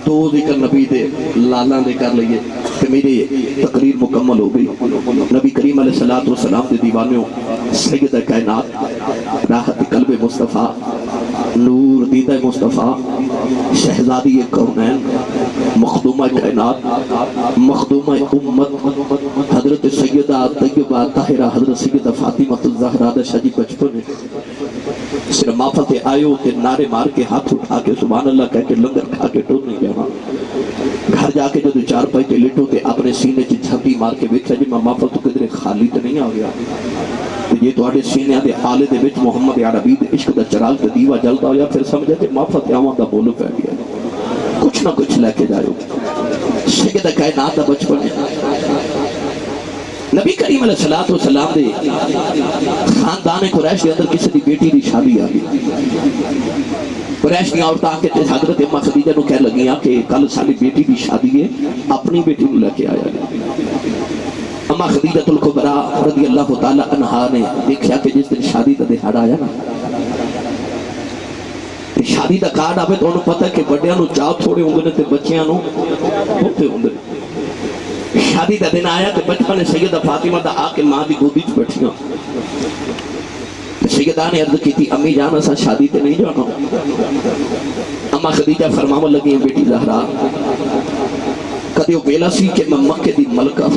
دو ذکر نبی دے لالاں دے کر لئیے کہ میری تقریر مکمل ہو گئی. نبی کریم علیہ السلام دے دیوانیوں سیدہ کائنات راحت قلب مصطفیٰ نور دیدہ مصطفیٰ شہزادی کونین مخدومہ کائنات مخدومہ امت حضرت سیدہ طیبہ طاہرہ حضرت سیدہ فاطمہ الزہرا دا شاہ جی بچپن ہے صرف مافت آئیو تے نعرے مار کے ہاتھ اٹھا کے سبحان اللہ کہہ کے لنگر کھا کے ٹوٹ نہیں گیا. گھر جا کے جو چار پائی تے لٹو تے اپنے سینے چی جھپی مار کے بیٹھا جی میں مافت تو کدھر خالی تے نہیں آ گیا. یہ تو آڑے سینے دے آلے دے وچ محمد عربی دے عشق دا چراغ تے دیوہ جلتا ہویا پھر سمجھے تے مافت آوان دا بولو پہ گیا. کچھ نہ کچھ لے کے جائے سیدہ کائنات دا بچپن ہے. نبی کریم علیہ السلام دے خاندان قریش دے اندر کسی دی بیٹی دی شادی آگئی. قریش کی عورتاں کے حضرت امہ خدیجہ نو کہہ لگیاں کہ کل سالی بیٹی دی شادی ہے اپنی بیٹی نو لے کے آیا. امہ خدیجہ الکبریٰ رضی اللہ تعالی عنہا نے دیکھیا کہ جس دن شادی دا دہاڑ آیا نا شادی دا کارڈ آوے تو انہوں پتہ ہے کہ بڑیاں نو چاہ تھوڑے ہوں گے تے بچیاں نو ہوتے ہوں گے. شادی دا دن آیا کہ بچپن سیدہ فاطمہ دا آکے ماں دی گودی چ بیٹھیاں. سیدہ نے عرض کی تھی امی جان اسا شادی تے نہیں جانا. اماں خدیجہ فرماون لگی ہیں بیٹی زہرا کدے وہ ویلا سی کہ میں مکے دی ملکہ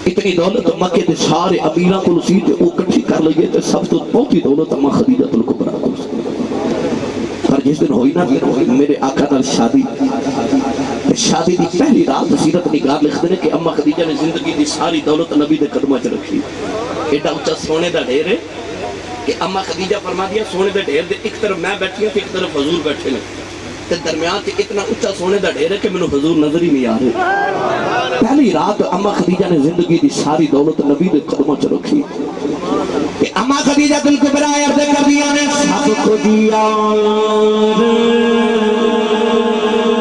اتنی دولت مکے دے سارے امیراں کو سی تے وہ کٹھی کر لئیے تے سب تو بہت ہی دولت اماں خدیجہ الکبریٰ کو سی. پر جس دن ہوئی نا میرے آقا نال شادی دی پہلی رات سیرت نگار لکھ دینے کہ اماں خدیجہ نے زندگی دی ساری دولت نبی دے قدمہ چ رکھی. ایڈا اچھا سونے دا ڈھیر ہے کہ اماں خدیجہ فرما دیا سونے دا ڈھیر دے ایک طرف میں بیٹھی ہوں کہ ایک طرف حضور بیٹھے نے تے درمیان تے اتنا اچھا سونے دا ڈھیر ہے کہ میں حضور نظر ہی نہیں آ رہے. پہلی رات اماں خدیجہ نے زندگی دی ساری دولت نبی دے قدمہ چ رکھی. کہ اماں خدیجہ الکبریٰ عرض کر دیا نے سب کو دیا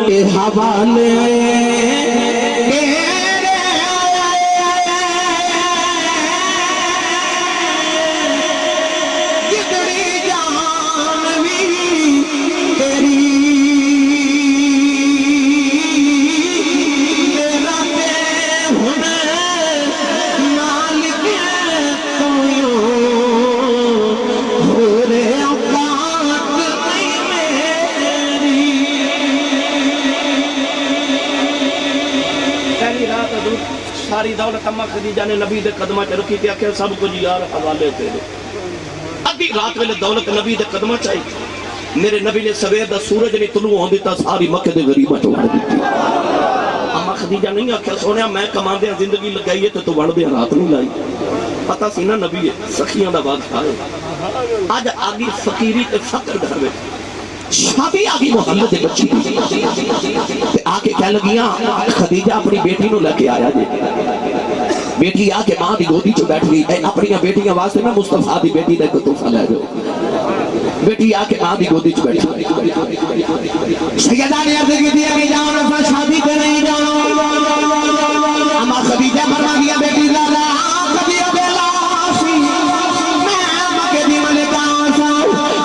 کے حوالے ساری دولت اماں خدیجہ نے نبی دے قدمہ چ رکھی تے آکھیا سب کچھ یار حوالے تے دے. ادھی رات ویلے دولت نبی دے قدمہ چ آئی. میرے نبی نے سویر دا سورج نہیں طلوع ہون دیتا ساری مکے دے غریباں چ وڑ دتی. اماں خدیجہ نہیں آکھیا سونیا میں کماندیاں زندگی لگائی ہے تے تو وڑ دے رات نہیں لائی. پتہ سی نا نبی ہے سخیاں دا بادشاہ ہے. اج آگی فقیری تے فقر گھر وچ شادی آگی محمد دے بچی تے آکے کہہ لگیاں خدیجہ اپنی بیٹی نو لے کے آیا جے. بیٹی آکے ماں دی گودی چو بیٹھ گئی اپنی بیٹیاں واسطے میں مصطفیٰ دی بیٹی دے کو تحفہ لے جو. بیٹی آکے ماں دی گودی چو بیٹھ گئی. سیدہ نے عرض کی دیا کہ جاؤ نفع شادی پہ نہیں جاؤ. اماں خدیجہ فرما دیا بیٹی لالا خدیجہ بیلا سی میں مکے دی ملکہ آسا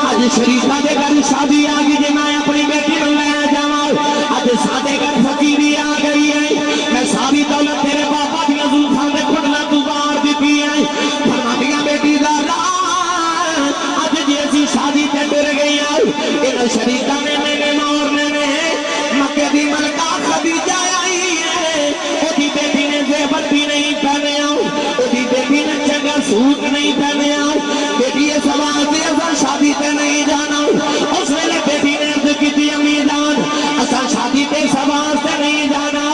آج شریفہ دے گھر شادی آگی جی میں اپنی بیٹی نو لے جاؤں. آج سادے گھر فقیری آ گئی ہے میں ساری دولت تیرے بابا دیا زلفان دے کھڑنا تو بار دیتی ہے. فرما دیا بیٹی لالا آج جیسی شادی تے ڈر گئی ہے ان شریکہ نے میرے مورنے میں مکے دی ملکہ خدیجہ آئی ہے. او دی بیٹی نے زیبت بھی نہیں پہنے آؤ او دی بیٹی نے چنگا سوٹ نہیں پہنے آؤ. بیٹی یہ سوال دے ازا شادی تے نہیں جانا. اس میں نے بیٹی نے عرض کی تھی امی جان ازا شادی تے سوال تے نہیں جانا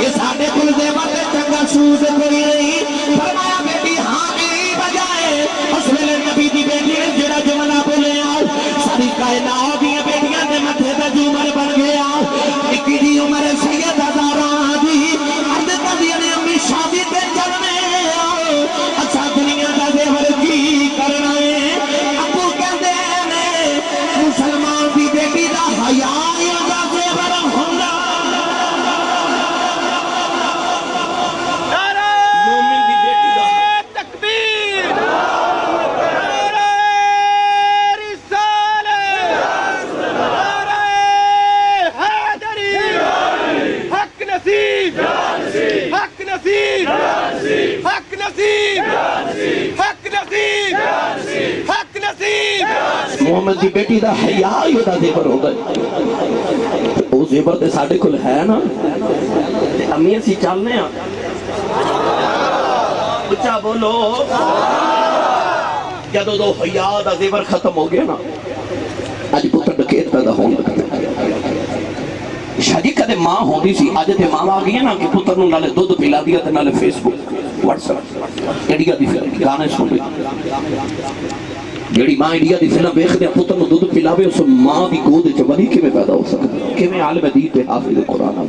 یہ ساڑھے کل زیبت چنگا سوٹ کوئی نہیں. فرمایا بیٹی ہاں میری بجائے. اس میں نے نبی دی بیٹی نے جڑا جملہ بولے آؤ ساری کائنات دیا بیٹیاں نے مٹھے دا جمر بن گیا. اکی دی عمر سید ہزاران دی عرض کر دیا نے امی شادی تے چلنے آؤ اچھا دنیا دا زیور کی کرنا ہے. ابو کہتے ہیں مسلمان دی بیٹی دا حیاء دا زیور ہونا. حق نصیب حق نصیب محمد دی بیٹی دا حیا ہی دا زیور ہو گئے وہ زیور تے ساڈے کول ہے نا تے امی اسی چلنے ہاں اچھا بولو جدو دو حیا دا زیور ختم ہو گیا نا اج پتر ڈکیت پیدا ہون لگا شادی کدے ماں ہوندی سی اج تے ماں آ گئی نا کہ پتر نوں نالے دودھ پلا دیا تے نالے فیس بک واٹس ایپ انڈیا دی فلم گانے سن لے جیڑی ماں انڈیا دی فلم ویکھ دے پتر نوں دودھ پلاوے اس ماں دی گود وچ ولی کیویں پیدا ہو سکدا کیویں عالم دین تے حافظ قرآن آ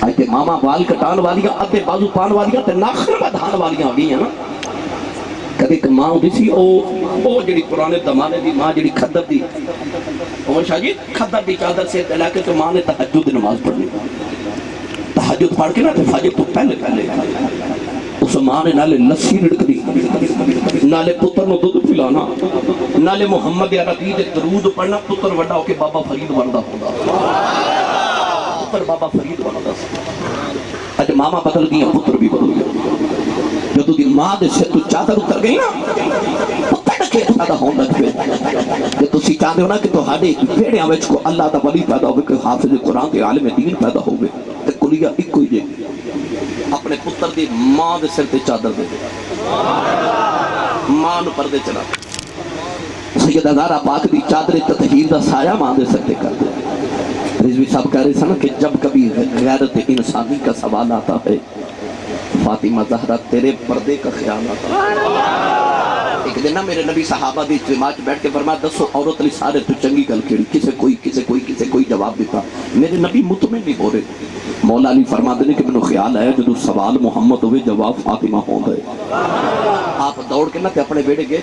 اج تے ماما وال کٹان والیاں ادھے بازو پان والیاں تے ناخن بدھان والیاں آ گئیاں نا کدے ایک ماں ہوندی سی او جڑی پرانے زمانے دی ماں جڑی کھدر دی عمر شاہ جی کھدر دی چادر سے علاقے تو ماں نے تہجد نماز پڑھنی تہجد پڑھ کے نا تے فجر تو پہلے اس ماں نے نالے لسی رڑک دی نالے پتر نو دودھ پلانا نالے محمد عربی دے درود پڑھنا پتر وڈا ہو کے بابا فرید بندا ہوندا پتر بابا فرید بندا اج ماما بدل گئی پتر بھی بدل گیا جدو دی ماں دے سر تو چادر اتر گئی نا پتر کے پیدا ہون لگ پے جے تسی چاہتے ہو نا کہ تہاڈے بیڑیاں وچ کو اللہ دا ولی پیدا ہوے کہ حافظ قرآن تے عالم دین پیدا ہوے تے کلیہ اکو ہی جے اپنے پتر دی ماں دے سر تے چادر دے ماں نو پردے چلا سیدہ زہرا پاک دی چادر تطہیر دا سایہ ماں دے سر تے کر دے رضوی صاحب کہہ رہے سن کہ جب کبھی غیرت انسانی کا سوال آتا ہے فاطمہ زہرا تیرے پردے کا خیال آتا ہے ایک دن نا میرے نبی صحابہ دی اجتماع بیٹھ کے فرمایا دسو عورت علی سارے تو چنگی گل کیڑی کسے کوئی جواب دیتا میرے نبی مطمئن نہیں ہو رہے مولا علی فرما دینے کہ میں خیال ہے جدو سوال محمد ہوئے جواب فاطمہ ہوں گئے آپ دوڑ کے نہ تے اپنے بیڑے گئے